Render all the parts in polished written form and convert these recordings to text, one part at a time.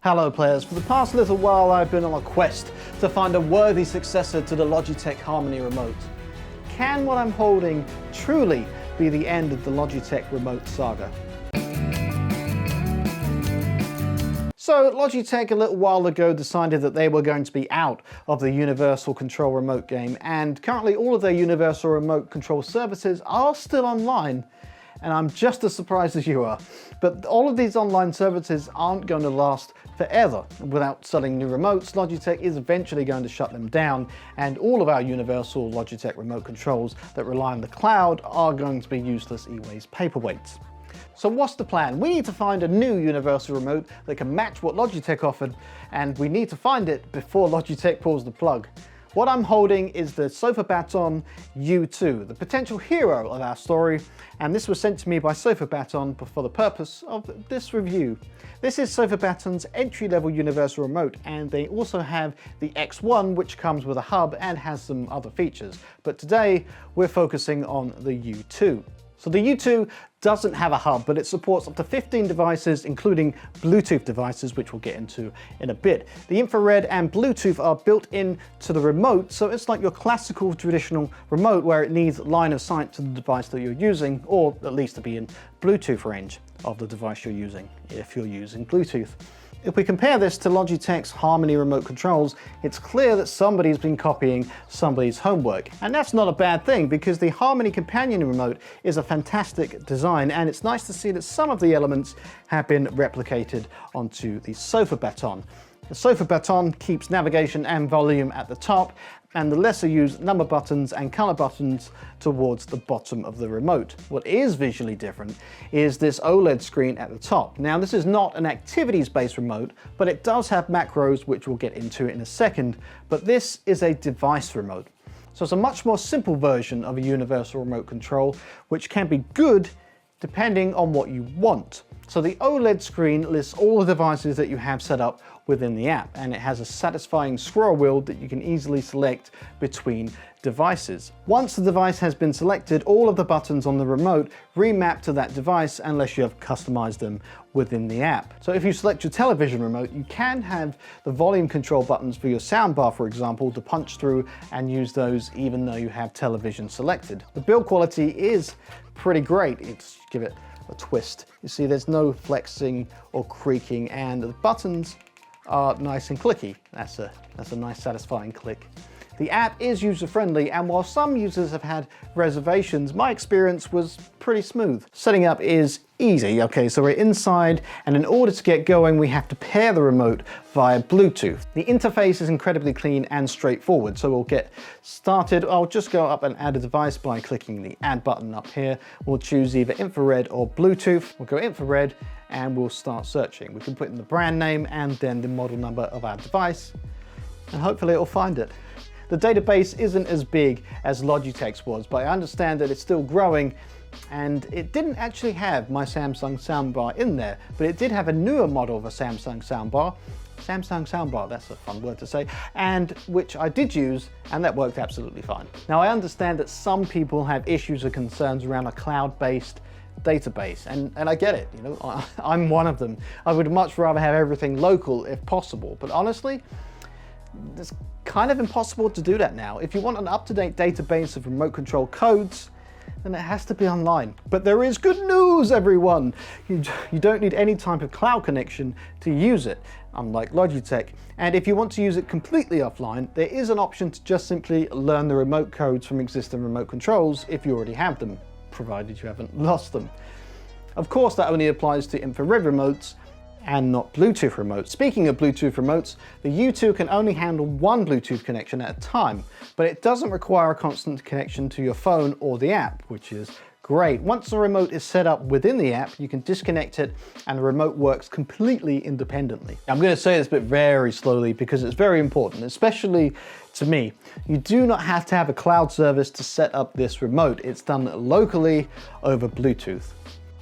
Hello players, for the past little while I've been on a quest to find a worthy successor to the Logitech Harmony remote. Can what I'm holding truly be the end of the Logitech remote saga? So Logitech a little while ago decided that they were going to be out of the universal control remote game, and currently all of their universal remote control services are still online. And I'm just as surprised as you are. But all of these online services aren't going to last forever. Without selling new remotes, Logitech is eventually going to shut them down, and all of our universal Logitech remote controls that rely on the cloud are going to be useless e-waste paperweights. So what's the plan? We need to find a new universal remote that can match what Logitech offered, and we need to find it before Logitech pulls the plug. What I'm holding is the Sofabaton U2, the potential hero of our story, and this was sent to me by Sofabaton for the purpose of this review. This is Sofabaton's entry-level universal remote, and they also have the X1, which comes with a hub and has some other features. But today, we're focusing on the U2. So the U2 doesn't have a hub, but it supports up to 15 devices, including Bluetooth devices, which we'll get into in a bit. The infrared and Bluetooth are built into the remote, so it's like your classical traditional remote where it needs line of sight to the device that you're using, or at least to be in Bluetooth range of the device you're using, if you're using Bluetooth. If we compare this to Logitech's Harmony remote controls, it's clear that somebody's been copying somebody's homework. And that's not a bad thing, because the Harmony companion remote is a fantastic design, and it's nice to see that some of the elements have been replicated onto the Sofabaton. The Sofabaton keeps navigation and volume at the top, and the lesser used number buttons and color buttons towards the bottom of the remote. What is visually different is this OLED screen at the top. Now, this is not an activities-based remote, but it does have macros, which we'll get into in a second, but this is a device remote. So it's a much more simple version of a universal remote control, which can be good depending on what you want. So the OLED screen lists all the devices that you have set up within the app, and it has a satisfying scroll wheel that you can easily select between devices. Once the device has been selected, all of the buttons on the remote remap to that device unless you have customized them within the app. So if you select your television remote, you can have the volume control buttons for your soundbar, for example, to punch through and use those even though you have television selected. The build quality is pretty great. Let's give it a twist. You see there's no flexing or creaking, and the buttons are nice and clicky. That's a nice satisfying click. The app is user-friendly, and while some users have had reservations, my experience was pretty smooth. Setting up is easy. Okay, so we're inside, and in order to get going, we have to pair the remote via Bluetooth. The interface is incredibly clean and straightforward, so we'll get started. I'll just go up and add a device by clicking the add button up here. We'll choose either infrared or Bluetooth. We'll go infrared, and we'll start searching. We can put in the brand name and then the model number of our device, and hopefully it'll find it. The database isn't as big as Logitech's was, but I understand that it's still growing, and it didn't actually have my Samsung soundbar in there, but it did have a newer model of a Samsung soundbar. Samsung soundbar, that's a fun word to say, and which I did use, and that worked absolutely fine. Now, I understand that some people have issues or concerns around a cloud-based database, and I get it, you know, I'm one of them. I would much rather have everything local if possible, but honestly, it's kind of impossible to do that now. If you want an up-to-date database of remote control codes, then it has to be online. But there is good news, everyone! You don't need any type of cloud connection to use it, unlike Logitech. And if you want to use it completely offline, there is an option to just simply learn the remote codes from existing remote controls if you already have them, provided you haven't lost them. Of course, that only applies to infrared remotes and not Bluetooth remotes. Speaking of Bluetooth remotes, the U2 can only handle one Bluetooth connection at a time, but it doesn't require a constant connection to your phone or the app, which is great. Once the remote is set up within the app, you can disconnect it and the remote works completely independently. I'm going to say this bit very slowly because it's very important, especially to me. You do not have to have a cloud service to set up this remote. It's done locally over Bluetooth.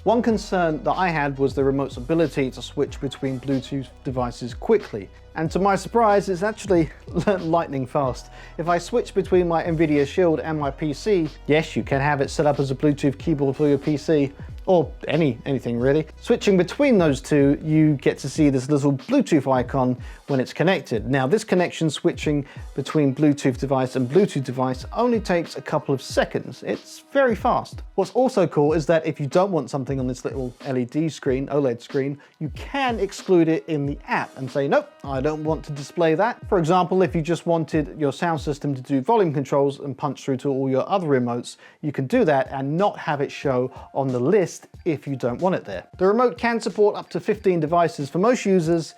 One concern that I had was the remote's ability to switch between Bluetooth devices quickly. And to my surprise, it's actually lightning fast. If I switch between my Nvidia Shield and my PC, yes, you can have it set up as a Bluetooth keyboard for your PC, or anything really. Switching between those two, you get to see this little Bluetooth icon when it's connected. Now this connection switching between Bluetooth device and Bluetooth device only takes a couple of seconds. It's very fast. What's also cool is that if you don't want something on this little LED screen, OLED screen, you can exclude it in the app and say, nope, I don't want to display that. For example, if you just wanted your sound system to do volume controls and punch through to all your other remotes, you can do that and not have it show on the list if you don't want it there. The remote can support up to 15 devices. For most users,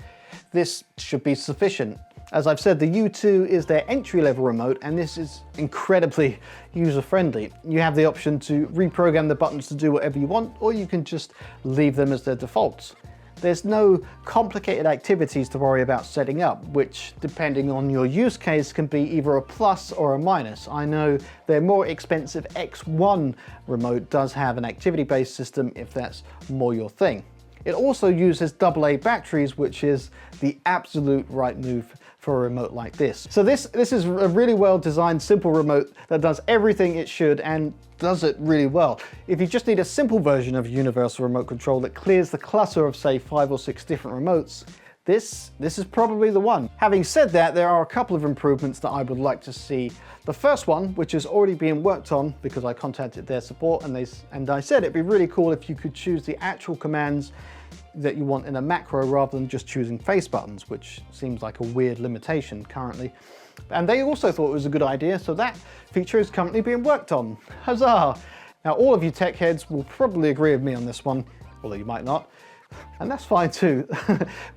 this should be sufficient. As I've said, the U2 is their entry-level remote, and this is incredibly user-friendly. You have the option to reprogram the buttons to do whatever you want, or you can just leave them as their defaults. There's no complicated activities to worry about setting up, which, depending on your use case, can be either a plus or a minus. I know their more expensive X1 remote does have an activity-based system if that's more your thing. It also uses AA batteries, which is the absolute right move for a remote like this. So this is a really well-designed, simple remote that does everything it should and does it really well. If you just need a simple version of a universal remote control that clears the clutter of, say, 5 or 6 different remotes, this is probably the one. Having said that, there are a couple of improvements that I would like to see. The first one, which is already being worked on because I contacted their support and I said it'd be really cool if you could choose the actual commands that you want in a macro rather than just choosing face buttons, which seems like a weird limitation currently. And they also thought it was a good idea, so that feature is currently being worked on. Huzzah! Now all of you tech heads will probably agree with me on this one, although you might not, and that's fine too.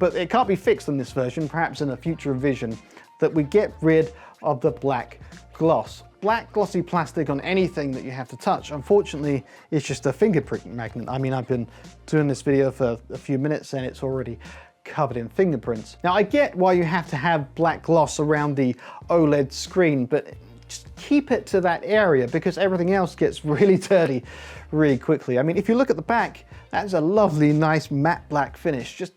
But it can't be fixed in this version, perhaps in a future revision, that we get rid of the black gloss. Black glossy plastic on anything that you have to touch, unfortunately, is just a fingerprint magnet. I mean, I've been doing this video for a few minutes and it's already covered in fingerprints. Now, I get why you have to have black gloss around the OLED screen, but just keep it to that area because everything else gets really dirty really quickly. I mean, if you look at the back, that's a lovely, nice matte black finish. Just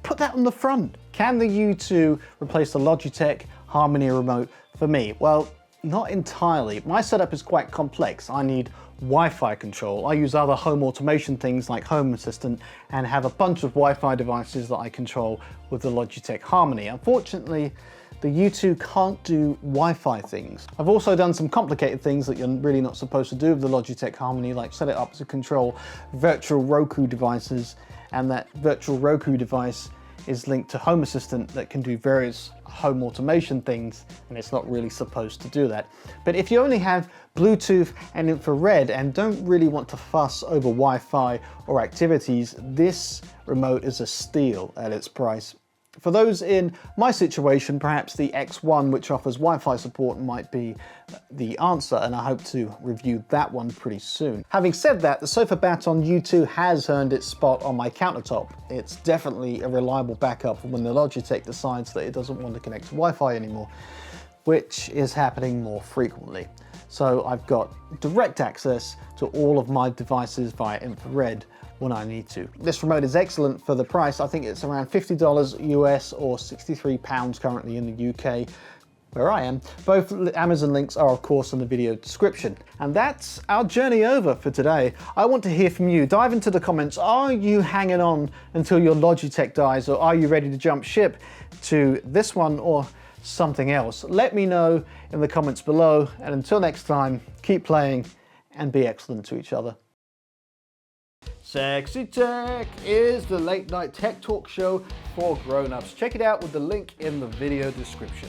put that on the front. Can the U2 replace the Logitech Harmony remote for me? Well, not entirely. My setup is quite complex. I need Wi-Fi control. I use other home automation things like Home Assistant and have a bunch of Wi-Fi devices that I control with the Logitech Harmony. Unfortunately, the U2 can't do Wi-Fi things. I've also done some complicated things that you're really not supposed to do with the Logitech Harmony, like set it up to control virtual Roku devices, and that virtual Roku device is linked to Home Assistant that can do various home automation things, and it's not really supposed to do that. But if you only have Bluetooth and infrared and don't really want to fuss over Wi-Fi or activities, this remote is a steal at its price. For those in my situation, perhaps the X1, which offers Wi-Fi support, might be the answer, and I hope to review that one pretty soon. Having said that, the Sofabaton U2 has earned its spot on my countertop. It's definitely a reliable backup for when the Logitech decides that it doesn't want to connect to Wi-Fi anymore, which is happening more frequently. So I've got direct access to all of my devices via infrared when I need to. This remote is excellent for the price. I think it's around $50 US or £63 currently in the UK, where I am. Both Amazon links are of course in the video description. And that's our journey over for today. I want to hear from you. Dive into the comments. Are you hanging on until your Logitech dies, or are you ready to jump ship to this one or something else? Let me know in the comments below, and until next time, keep playing and be excellent to each other. SexyTech is the late night tech talk show for grown-ups. Check it out with the link in the video description.